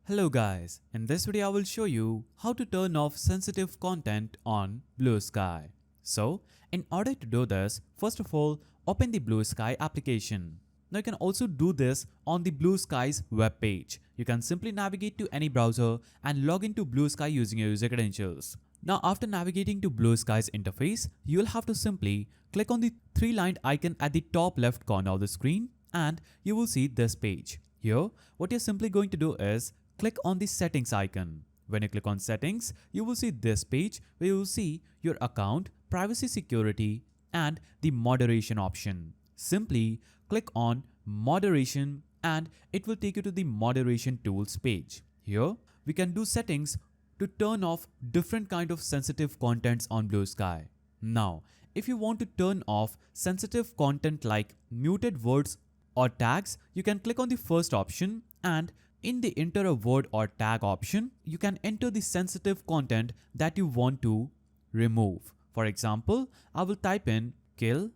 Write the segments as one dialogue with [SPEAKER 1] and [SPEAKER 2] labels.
[SPEAKER 1] Hello guys, in this video I will show you how to turn off sensitive content on Bluesky. So, in order to do this, first of all, open the Bluesky application. Now you can also do this on the Bluesky's web page. You can simply navigate to any browser and log into Bluesky using your user credentials. Now after navigating to Bluesky's interface, you will have to simply click on the three-lined icon at the top left corner of the screen and you will see this page. Here, what you're simply going to do is click on the settings icon. When you click on settings, you will see this page where you will see your account, privacy security and the moderation option. Simply click on moderation and it will take you to the moderation tools page. Here we can do settings to turn off different kind of sensitive contents on Bluesky. Now, if you want to turn off sensitive content like muted words or tags, you can click on the first option and in the enter a word or tag option, you can enter the sensitive content that you want to remove. For example, I will type in kill.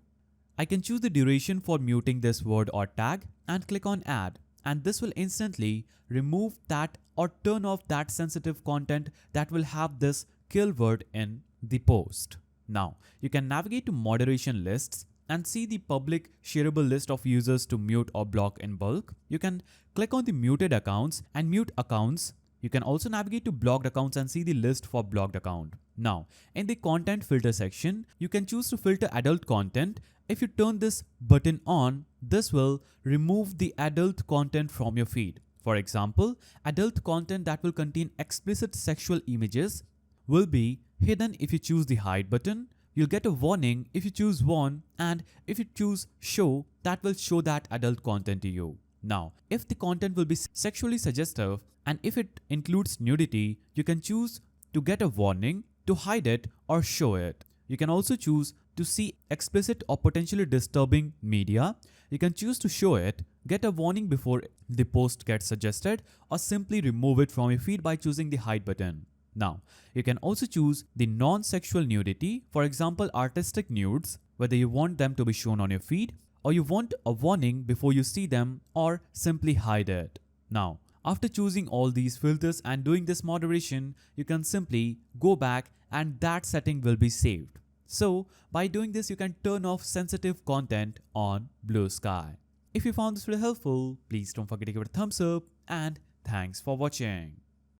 [SPEAKER 1] I can choose the duration for muting this word or tag and click on add. And this will instantly remove that or turn off that sensitive content that will have this kill word in the post. Now, you can navigate to moderation lists and see the public shareable list of users to mute or block in bulk. You can click on the muted accounts and mute accounts. You can also navigate to blocked accounts and see the list for blocked account. Now, in the content filter section, you can choose to filter adult content. If you turn this button on, this will remove the adult content from your feed. For example, adult content that will contain explicit sexual images will be hidden if you choose the hide button. You'll get a warning if you choose warn, and if you choose show, that will show that adult content to you. Now, if the content will be sexually suggestive and if it includes nudity, you can choose to get a warning, to hide it or show it. You can also choose to see explicit or potentially disturbing media. You can choose to show it, get a warning before the post gets suggested, or simply remove it from your feed by choosing the hide button. Now, you can also choose the non-sexual nudity, for example artistic nudes, whether you want them to be shown on your feed or you want a warning before you see them or simply hide it. Now, after choosing all these filters and doing this moderation, you can simply go back and that setting will be saved. So, by doing this, you can turn off sensitive content on Bluesky. If you found this video helpful, please don't forget to give it a thumbs up and thanks for watching.